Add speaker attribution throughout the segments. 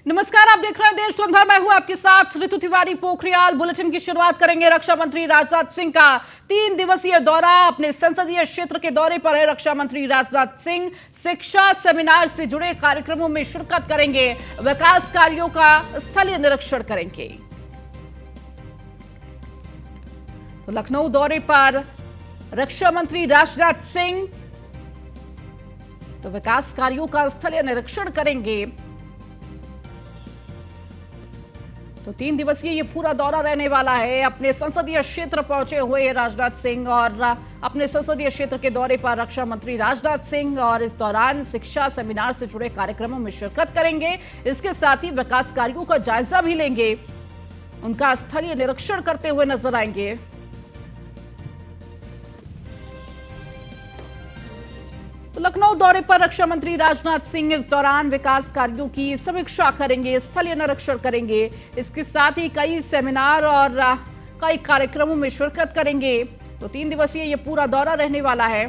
Speaker 1: नमस्कार, आप देख रहे हैं देश दुनिया भर। मैं हूं आपके साथ ऋतु तिवारी। पोखरियाल बुलेटिन की शुरुआत करेंगे। रक्षा मंत्री राजनाथ सिंह का 3 दिवसीय दौरा। अपने संसदीय क्षेत्र के दौरे पर है रक्षा मंत्री राजनाथ सिंह। शिक्षा सेमिनार से जुड़े कार्यक्रमों में शिरकत करेंगे। विकास कार्यों का स्थलीय निरीक्षण करेंगे। तो लखनऊ दौरे पर रक्षा मंत्री राजनाथ सिंह तो विकास कार्यों का स्थलीय निरीक्षण करेंगे। तो 3 दिवसीय ये पूरा दौरा रहने वाला है। अपने संसदीय क्षेत्र पहुंचे हुए राजनाथ सिंह और अपने संसदीय क्षेत्र के दौरे पर रक्षा मंत्री राजनाथ सिंह और इस दौरान शिक्षा सेमिनार से जुड़े कार्यक्रमों में शिरकत करेंगे। इसके साथ ही विकास कार्यों का जायजा भी लेंगे, उनका स्थलीय निरीक्षण करते हुए नजर आएंगे। लखनऊ दौरे पर रक्षा मंत्री राजनाथ सिंह इस दौरान विकास कार्यों की समीक्षा करेंगे, स्थलीय निरीक्षण करेंगे। इसके साथ ही कई सेमिनार और कई कार्यक्रमों में शिरकत करेंगे। तो 3 दिवसीय ये पूरा दौरा रहने वाला है।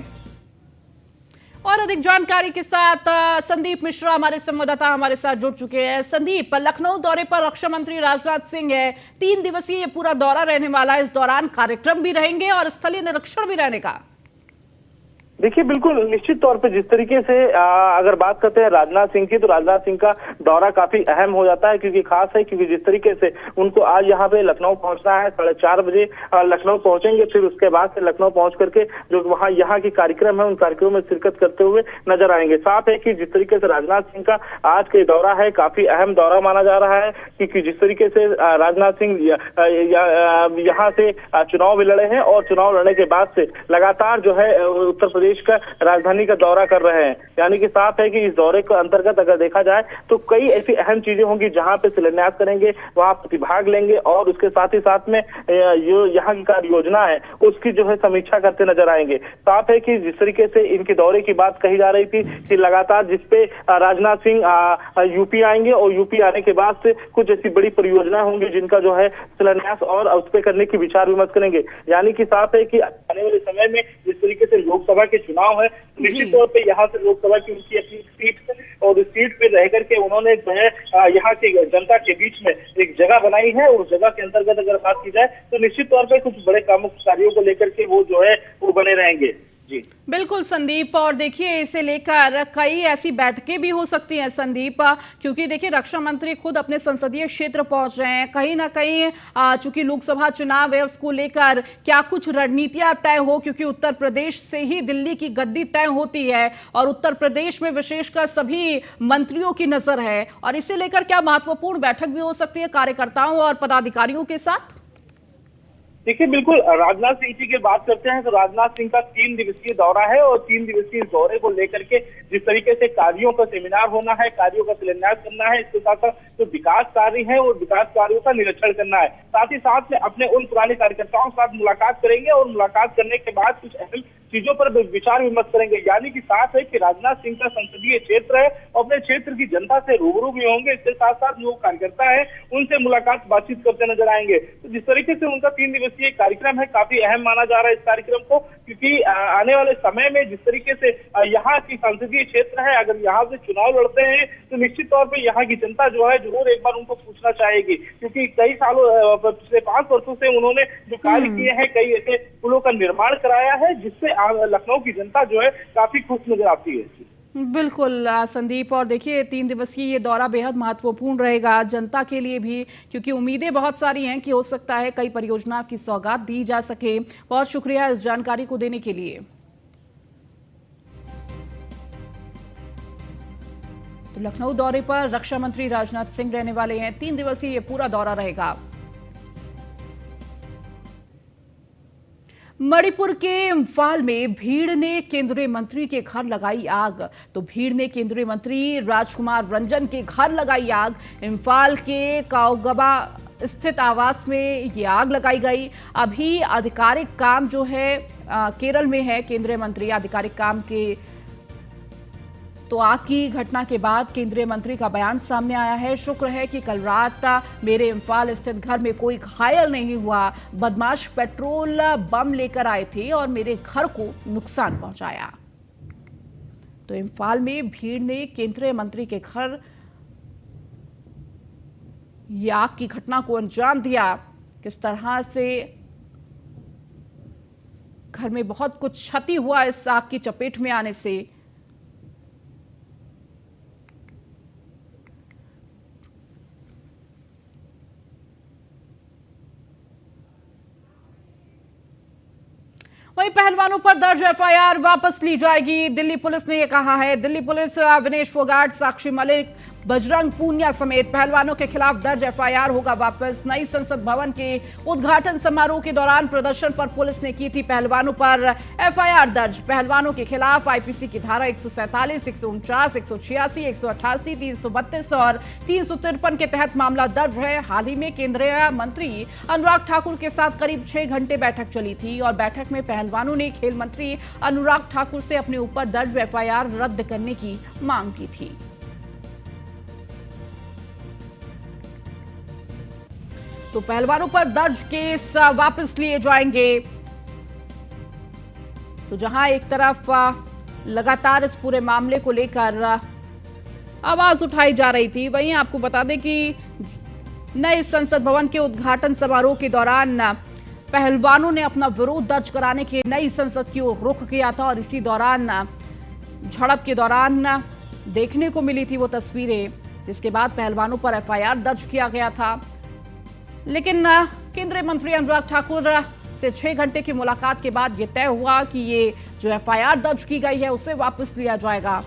Speaker 1: और अधिक जानकारी के साथ संदीप मिश्रा हमारे संवाददाता हमारे साथ जुड़ चुके हैं। संदीप, लखनऊ दौरे पर रक्षा मंत्री राजनाथ सिंह है, 3 दिवसीय ये पूरा दौरा रहने वाला है। इस दौरान कार्यक्रम भी रहेंगे और स्थलीय निरीक्षण भी रहने का।
Speaker 2: देखिए, बिल्कुल निश्चित तौर पे जिस तरीके से अगर बात करते हैं राजनाथ सिंह की, तो राजनाथ सिंह का दौरा काफी अहम हो जाता है, क्योंकि खास है क्योंकि जिस तरीके से उनको आज यहाँ पे लखनऊ पहुंचना है। 4:30 बजे लखनऊ पहुंचेंगे। फिर उसके बाद से लखनऊ पहुंच करके जो वहाँ यहाँ की कार्यक्रम है उन कार्यक्रमों में शिरकत करते हुए नजर आएंगे। साथ है कि जिस तरीके से राजनाथ सिंह का आज के दौरा है काफी अहम दौरा माना जा रहा है, क्योंकि जिस तरीके से राजनाथ सिंह यहाँ से चुनाव भी लड़े हैं और चुनाव लड़ने के बाद से लगातार जो है उत्तर प्रदेश का राजधानी का दौरा कर रहे हैं। यानी कि साफ है कि इस दौरे के अंतर्गत अगर देखा जाए तो कई ऐसी अहम चीजें होंगी जहां पे शिलान्यास करेंगे, वहां प्रतिभाग लेंगे और उसके साथ ही साथ में जो यहाँ की कार्य योजना है उसकी जो है समीक्षा करते नजर आएंगे। साफ है कि जिस तरीके से इनके दौरे की बात कही जा रही थी कि लगातार जिसपे राजनाथ सिंह यूपी आएंगे और यूपी आने के बाद से कुछ ऐसी बड़ी परियोजना होंगी जिनका जो है शिलान्यास और उस पर करने की विचार विमर्श करेंगे। यानी कि साफ है कि आने वाले समय में जिस तरीके से लोकसभा के चुनाव है, निश्चित तौर पे यहाँ से लोकसभा की उनकी अपनी सीट है और इस सीट पे रह करके उन्होंने जो है यहाँ की जनता के बीच में एक जगह बनाई है। उस जगह के अंतर्गत अगर बात की जाए तो निश्चित तौर पे कुछ बड़े कार्यों को लेकर के वो जो है वो बने रहेंगे। जी
Speaker 1: बिल्कुल संदीप, और देखिए इसे लेकर कई ऐसी बैठकें भी हो सकती हैं संदीप, क्योंकि देखिए रक्षा मंत्री खुद अपने संसदीय क्षेत्र पहुंच रहे हैं। कहीं ना कहीं चूंकि लोकसभा चुनाव है उसको लेकर क्या कुछ रणनीतियां तय हो, क्योंकि उत्तर प्रदेश से ही दिल्ली की गद्दी तय होती है और उत्तर प्रदेश में विशेषकर सभी मंत्रियों की नजर है। और इसे लेकर क्या महत्वपूर्ण बैठक भी हो सकती है कार्यकर्ताओं और पदाधिकारियों के साथ?
Speaker 2: देखिए, बिल्कुल राजनाथ सिंह जी की बात करते हैं तो राजनाथ सिंह का 3 दिवसीय दौरा है और 3 दिवसीय दौरे को लेकर के जिस तरीके से कार्यों का सेमिनार होना है, कार्यों का शिलान्यास करना है, इसके साथ साथ जो विकास कार्य है और विकास कार्यों का निरीक्षण करना है। साथ ही साथ में अपने उन पुराने कार्यकर्ताओं के साथ मुलाकात करेंगे और मुलाकात करने के बाद कुछ अहम चीजों पर विचार विमर्श करेंगे। यानी कि साथ है कि राजनाथ सिंह का संसदीय क्षेत्र है और अपने क्षेत्र की जनता से रूबरू भी होंगे। इसके साथ साथ जो कार्यकर्ता है उनसे मुलाकात बातचीत करते नजर आएंगे। तो जिस तरीके से उनका 3 दिवसीय कार्यक्रम है काफी अहम माना जा रहा है इस कार्यक्रम को, क्योंकि आने वाले समय में जिस तरीके से यहाँ की संसदीय क्षेत्र है, अगर यहाँ से चुनाव लड़ते हैं तो निश्चित तौर पर यहाँ की जनता जो है जरूर एक बार उनको पूछना चाहेगी, क्योंकि कई सालों पिछले 5 वर्षों से उन्होंने जो कार्य किए हैं, कई ऐसे पुलों का निर्माण कराया है जिससे लखनऊ की जनता जो है काफी खुश नजर आती है।
Speaker 1: बिल्कुल संदीप, और देखिए 3 दिवसीय ये दौरा बेहद महत्वपूर्ण रहेगा जनता के लिए भी, क्योंकि उम्मीदें बहुत सारी हैं कि हो सकता है कई परियोजनाओं की सौगात दी जा सके। बहुत शुक्रिया इस जानकारी को देने के लिए। तो लखनऊ दौरे पर रक्षा मंत्री राजनाथ सिंह रहने वाले हैं। 3 दिवसीय ये पूरा दौरा रहेगा। मणिपुर के इम्फाल में भीड़ ने केंद्रीय मंत्री के घर लगाई आग। तो भीड़ ने केंद्रीय मंत्री राजकुमार रंजन के घर लगाई आग। इम्फाल के काउगबा स्थित आवास में ये आग लगाई गई। अभी आधिकारिक काम जो है केरल में है। केंद्रीय मंत्री आधिकारिक काम के तो आग की घटना के बाद केंद्रीय मंत्री का बयान सामने आया है। शुक्र है कि कल रात मेरे इम्फाल स्थित घर में कोई घायल नहीं हुआ। बदमाश पेट्रोल बम लेकर आए थे और मेरे घर को नुकसान पहुंचाया। तो इम्फाल में भीड़ ने केंद्रीय मंत्री के घर ये आग की घटना को अंजाम दिया, किस तरह से घर में बहुत कुछ क्षति हुआ इस आग की चपेट में आने से। वहीं पहलवानों पर दर्ज एफआईआर वापस ली जाएगी, दिल्ली पुलिस ने यह कहा है। दिल्ली पुलिस विनेश फोगाट, साक्षी मलिक, बजरंग पूनिया समेत पहलवानों के खिलाफ दर्ज एफआईआर होगा वापस। नई संसद भवन के उद्घाटन समारोह के दौरान प्रदर्शन पर पुलिस ने की थी पहलवानों पर एफआईआर दर्ज। पहलवानों के खिलाफ आईपीसी की धारा 147, 149, 186, 188, 332 और 353 के तहत मामला दर्ज है। हाल ही में केंद्रीय मंत्री अनुराग ठाकुर के साथ करीब 6 घंटे बैठक चली थी और बैठक में पहलवानों ने खेल मंत्री अनुराग ठाकुर से अपने ऊपर दर्ज एफआईआर रद्द करने की मांग की थी। तो पहलवानों पर दर्ज केस वापस लिए जाएंगे। तो जहां एक तरफ लगातार इस पूरे मामले को लेकर आवाज उठाई जा रही थी, वहीं आपको बता दें कि नए संसद भवन के उद्घाटन समारोह के दौरान पहलवानों ने अपना विरोध दर्ज कराने के नई संसद की ओर रुख किया था और इसी दौरान झड़प के दौरान देखने को मिली थी वो तस्वीरें, जिसके बाद पहलवानों पर एफआईआर दर्ज किया गया था। लेकिन केंद्रीय मंत्री अनुराग ठाकुर से 6 घंटे की मुलाकात के बाद यह तय हुआ कि ये जो एफआईआर दर्ज की गई है उसे वापस लिया जाएगा।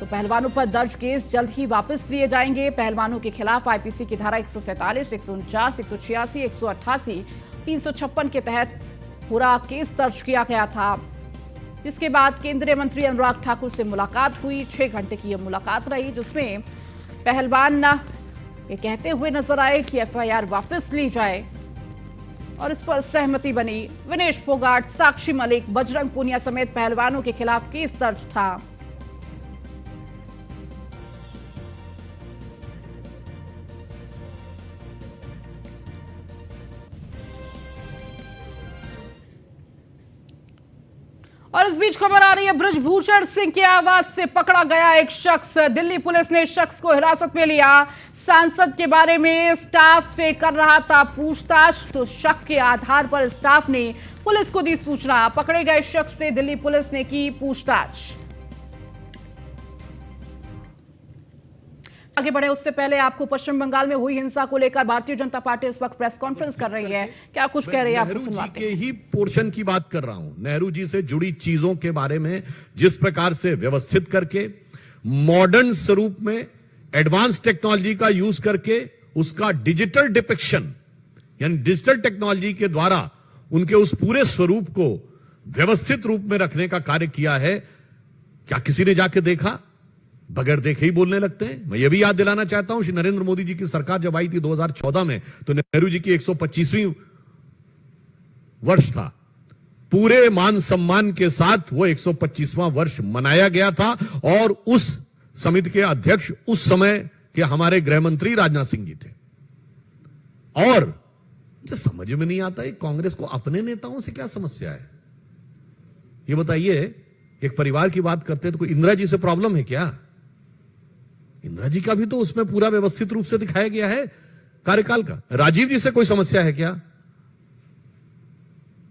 Speaker 1: तो पहलवानों पर दर्ज केस जल्द ही वापस लिए जाएंगे। पहलवानों के खिलाफ आईपीसी की धारा 147, 149, 186, 188, 356 के तहत पूरा केस दर्ज किया गया था। जिसके बाद केंद्रीय मंत्री अनुराग ठाकुर से मुलाकात हुई। 6 घंटे की यह मुलाकात रही, जिसमें पहलवान ये कहते हुए नजर आए कि एफआईआर वापस ली जाए और इस पर सहमति बनी। विनेश फोगाट, साक्षी मलिक, बजरंग पूनिया समेत पहलवानों के खिलाफ केस दर्ज था। और इस बीच खबर आ रही है, बृजभूषण सिंह के आवास से पकड़ा गया एक शख्स। दिल्ली पुलिस ने इस शख्स को हिरासत में लिया। सांसद के बारे में स्टाफ से कर रहा था पूछताछ, तो शक के आधार पर स्टाफ ने पुलिस को दी सूचना। पकड़े गए शख्स से दिल्ली पुलिस ने की पूछताछ। आगे बढ़े उससे पहले आपको पश्चिम बंगाल में हुई हिंसा को लेकर भारतीय जनता पार्टी इस वक्त प्रेस कॉन्फ्रेंस कर रही है। क्या कुछ कह रही है, आपको सुनवाते हैं।
Speaker 3: नेहरू जी के ही पोर्शन की बात कर रहा हूं। नेहरू जी से जुड़ी चीजों के बारे में जिस प्रकार से व्यवस्थित करके मॉडर्न स्वरूप में एडवांस टेक्नोलॉजी का यूज करके उसका डिजिटल डिपिक्शन यानी डिजिटल टेक्नोलॉजी के द्वारा उनके उस पूरे स्वरूप को व्यवस्थित रूप में रखने का कार्य किया है। क्या किसी ने जाके देखा? बगैर देखे ही बोलने लगते हैं। मैं ये भी याद दिलाना चाहता हूं, श्री नरेंद्र मोदी जी की सरकार जब आई थी 2014 में, तो नेहरू जी की 125वीं वर्ष था। पूरे मान सम्मान के साथ वो 125वां वर्ष मनाया गया था और उस समिति के अध्यक्ष उस समय के हमारे गृह मंत्री राजनाथ सिंह जी थे। और मुझे समझ में नहीं आता है कांग्रेस को अपने नेताओं से क्या समस्या है। ये बताइए, एक परिवार की बात करते हैं तो कोई इंदिरा जी से प्रॉब्लम है क्या? इंदिरा जी का भी तो उसमें पूरा व्यवस्थित रूप से दिखाया गया है कार्यकाल का। राजीव जी से कोई समस्या है क्या?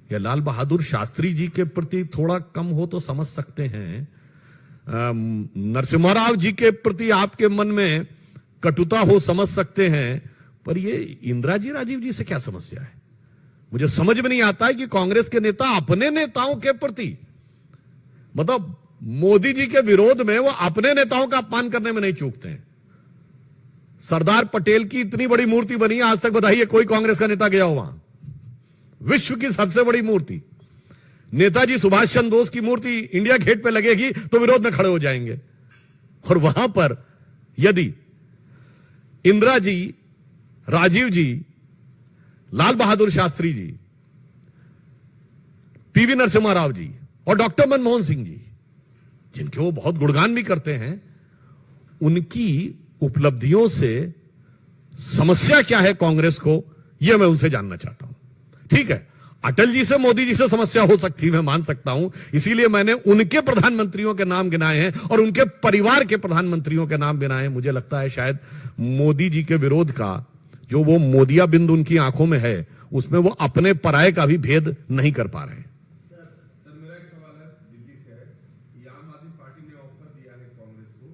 Speaker 3: या लाल बहादुर शास्त्री जी के प्रति थोड़ा कम हो तो समझ सकते हैं। नरसिम्हा राव जी के प्रति आपके मन में कटुता हो समझ सकते हैं, पर ये इंदिरा जी राजीव जी से क्या समस्या है? मुझे समझ में नहीं आता है कि कांग्रेस के नेता अपने नेताओं के प्रति, मतलब मोदी जी के विरोध में वो अपने नेताओं का अपमान करने में नहीं चूकते हैं। सरदार पटेल की इतनी बड़ी मूर्ति बनी है, आज तक बताइए कोई कांग्रेस का नेता गया हो वहां? विश्व की सबसे बड़ी मूर्ति नेताजी सुभाष चंद्र बोस की मूर्ति इंडिया गेट पे लगेगी तो विरोध में खड़े हो जाएंगे। और वहां पर यदि इंदिरा जी, राजीव जी, लाल बहादुर शास्त्री जी, पीवी नरसिम्हा राव जी और डॉक्टर मनमोहन सिंह जी, जिनके वो बहुत गुणगान भी करते हैं, उनकी उपलब्धियों से समस्या क्या है कांग्रेस को, यह मैं उनसे जानना चाहता हूं। ठीक है, अटल जी से मोदी जी से समस्या हो सकती है, मैं मान सकता हूं, इसीलिए मैंने उनके प्रधानमंत्रियों के नाम गिनाए हैं और उनके परिवार के प्रधानमंत्रियों के नाम गिनाए हैं। मुझे लगता है शायद मोदी जी के विरोध का जो वो मोदिया बिंदु उनकी आंखों में है, उसमें वो अपने पराये का भी भेद नहीं कर पा रहे हैं।
Speaker 4: सर मेरा एक सवाल है, दिल्ली से है कि आम आदमी पार्टी ने ऑफर दिया है कांग्रेस को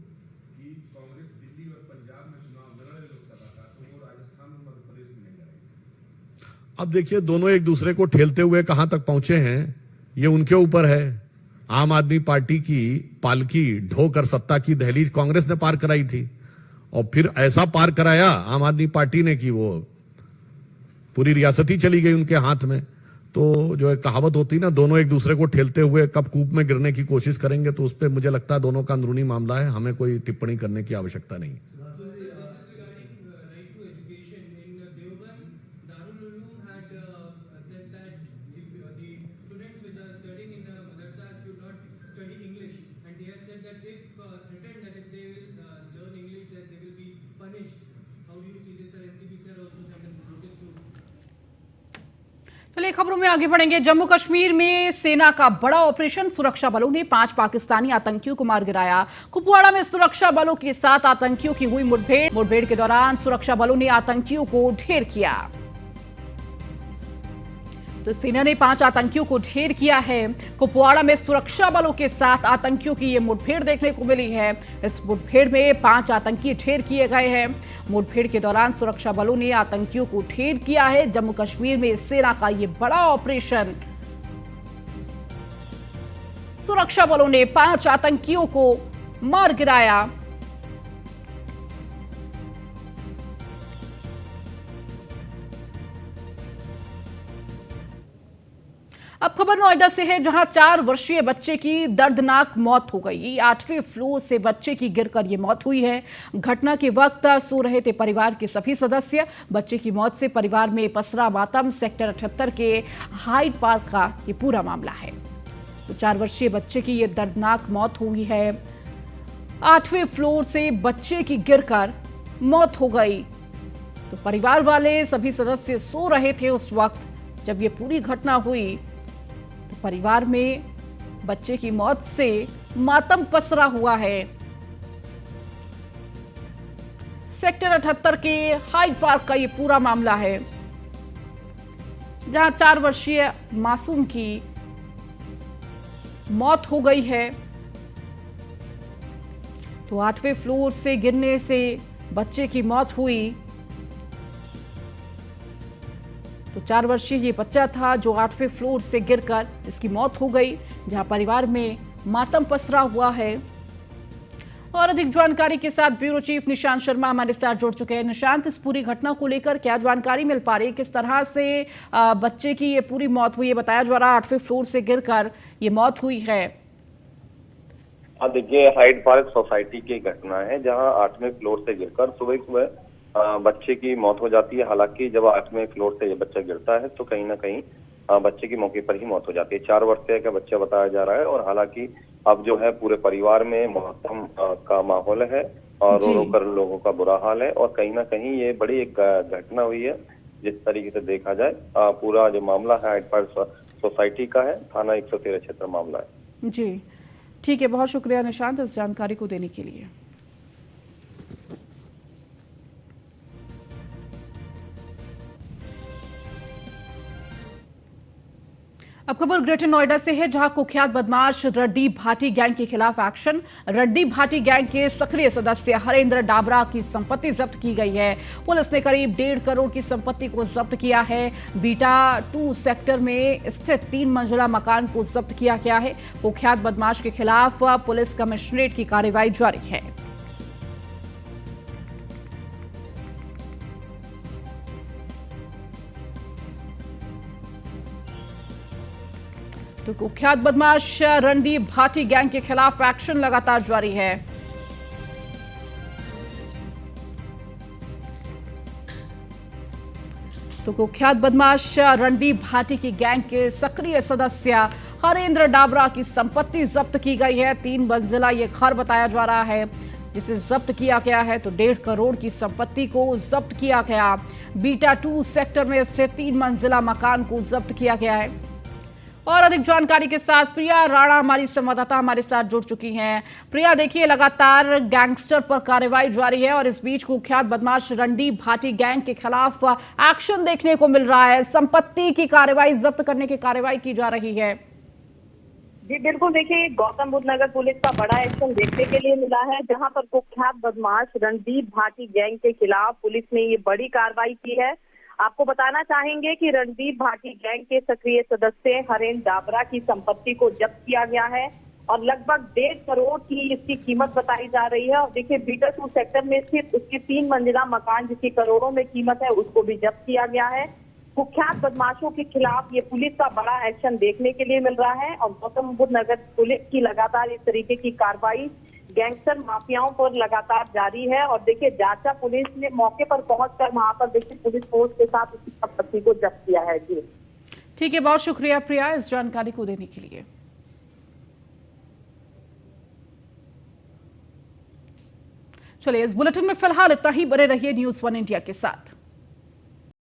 Speaker 4: कि कांग्रेस दिल्ली और पंजाब में चुनाव न लड़े लोकसभा का, तो वो राजस्थान और मध्य प्रदेश में नहीं लड़ेंगे।
Speaker 3: अब देखिए, दोनों एक दूसरे को ठेलते हुए कहां तक पहुंचे हैं, ये उनके ऊपर है। आम आदमी पार्टी की पालकी ढोकर सत्ता की दहलीज कांग्रेस ने पार कराई थी और फिर ऐसा पार कराया आम आदमी पार्टी ने कि वो पूरी रियासत ही चली गई उनके हाथ में। तो जो एक कहावत होती है ना, दोनों एक दूसरे को ठेलते हुए कब कूप में गिरने की कोशिश करेंगे, तो उस पर मुझे लगता है दोनों का अंदरूनी मामला है, हमें कोई टिप्पणी करने की आवश्यकता नहीं।
Speaker 1: चलिए खबरों में आगे बढ़ेंगे। जम्मू कश्मीर में सेना का बड़ा ऑपरेशन, सुरक्षा बलों ने 5 पाकिस्तानी आतंकियों को मार गिराया। कुपवाड़ा में सुरक्षा बलों के साथ आतंकियों की हुई मुठभेड़ के दौरान सुरक्षा बलों ने आतंकियों को ढेर किया। तो सेना ने 5 आतंकियों को ढेर किया है। कुपवाड़ा में सुरक्षा बलों के साथ आतंकियों की ये मुठभेड़ देखने को मिली है। इस मुठभेड़ में 5 आतंकी ढेर किए गए हैं। मुठभेड़ के दौरान सुरक्षा बलों ने आतंकियों को ढेर किया है। जम्मू कश्मीर में सेना का ये बड़ा ऑपरेशन, सुरक्षा बलों ने 5 आतंकियों को मार गिराया। अब खबर नोएडा से है, जहां 4 वर्षीय बच्चे की दर्दनाक मौत हो गई। 8वें फ्लोर से बच्चे की गिरकर यह मौत हुई है। घटना के वक्त सो रहे थे परिवार के सभी सदस्य। बच्चे की मौत से परिवार में पसरा मातम। सेक्टर 78 के हाइड पार्क का ये पूरा मामला है। तो 4 वर्षीय बच्चे की यह दर्दनाक मौत हुई है। 8वें फ्लोर से बच्चे की गिरकर मौत हो गई। तो परिवार वाले सभी सदस्य सो रहे थे उस वक्त जब ये पूरी घटना हुई। परिवार में बच्चे की मौत से मातम पसरा हुआ है। सेक्टर 78 के हाइड पार्क का ये पूरा मामला है, जहां 4 वर्षीय मासूम की मौत हो गई है। तो 8वें फ्लोर से गिरने से बच्चे की मौत हुई। तो 4 वर्षीय ये बच्चा था जो 8वें फ्लोर से गिरकर इसकी मौत हो गई, जहां परिवार में मातम पसरा हुआ है। और अधिक जानकारी के साथ ब्यूरो चीफ निशांत शर्मा हमारे साथ जुड़ चुके हैं। निशांत, इस पूरी घटना को लेकर क्या जानकारी मिल पा रही है? किस तरह से बच्चे की ये पूरी मौत हुई है? बताया जा रहा 8वें फ्लोर से गिरकर ये मौत हुई है।
Speaker 5: देखिए, हाइड पार्क सोसाइटी की घटना है, जहां 8वें फ्लोर से गिरकर सुबह बच्चे की मौत हो जाती है। हालांकि जब 8वें फ्लोर से ये बच्चा गिरता है तो कहीं ना कहीं बच्चे की मौके पर ही मौत हो जाती है। 4 वर्षीय का बच्चा बताया जा रहा है और हालांकि अब जो है पूरे परिवार में मातम का माहौल है और रो रो कर लोगों का बुरा हाल है। और कहीं ना कहीं ये बड़ी एक घटना हुई है। जिस तरीके से देखा जाए, पूरा जो मामला है हाइड पार्क सोसाइटी का है, थाना 113 क्षेत्र मामला है।
Speaker 1: जी ठीक है, बहुत शुक्रिया निशांत इस जानकारी को देने के लिए। अब खबर ग्रेटर नोएडा से है, जहां कुख्यात बदमाश रड्डी भाटी गैंग के खिलाफ एक्शन। रड्डी भाटी गैंग के सक्रिय सदस्य हरेंद्र डाबरा की संपत्ति जब्त की गई है। पुलिस ने करीब 1.5 करोड़ की संपत्ति को जब्त किया है। बीटा 2 सेक्टर में स्थित 3 मंजिला मकान को जब्त किया गया है। कुख्यात बदमाश के खिलाफ पुलिस कमिश्नरेट की कार्रवाई जारी है। तो कुख्यात बदमाश रंडी भाटी गैंग के खिलाफ एक्शन लगातार जारी है। तो कुख्यात बदमाश रंडी भाटी की गैंग के सक्रिय सदस्य हरेंद्र डाबरा की संपत्ति जब्त की गई है। 3 मंजिला ये घर बताया जा रहा है। जिसे जब्त किया गया है। तो 1.5 करोड़ की संपत्ति को जब्त किया गया। बीटा 2 सेक्टर में स्थित 3 मंजिला मकान को जब्त किया गया है। और अधिक जानकारी के साथ प्रिया राणा हमारी संवाददाता हमारे साथ जुड़ चुकी हैं। प्रिया, देखिए लगातार गैंगस्टर पर कार्रवाई जारी है और इस बीच कुख्यात बदमाश रणदीप भाटी गैंग के खिलाफ एक्शन देखने को मिल रहा है। संपत्ति की कार्रवाई जब्त करने की कार्रवाई की जा रही है।
Speaker 6: जी बिल्कुल, देखिए गौतम बुद्ध नगर पुलिस का बड़ा एक्शन देखने के लिए मिला है, जहां पर कुख्यात बदमाश रणदीप भाटी गैंग के खिलाफ पुलिस ने ये बड़ी कार्रवाई की है। आपको बताना चाहेंगे कि रणदीप भाटी गैंग के सक्रिय सदस्य हरेंद्र डाबरा की संपत्ति को जब्त किया गया है और लगभग 1.5 करोड़ की इसकी कीमत बताई जा रही है। और देखिए बीटा 2 सेक्टर में स्थित उसकी 3 मंजिला मकान जिसकी करोड़ों में कीमत है, उसको भी जब्त किया गया है। कुख्यात बदमाशों के खिलाफ ये पुलिस का बड़ा एक्शन देखने के लिए मिल रहा है और गौतम बुद्ध नगर पुलिस की लगातार इस तरीके की कार्रवाई गैंगस्टर माफियाओं पर लगातार जारी है। और देखिए जाचा पुलिस ने मौके पर पहुंचकर वहां पर देखिए पुलिस फोर्स के साथ उसकी संपत्ति को जब्त किया है। जी
Speaker 1: ठीक है, बहुत शुक्रिया प्रिया इस जानकारी को देने के लिए। चलिए इस बुलेटिन में फिलहाल इतना ही। बने रहिए न्यूज़ 1 इंडिया के साथ।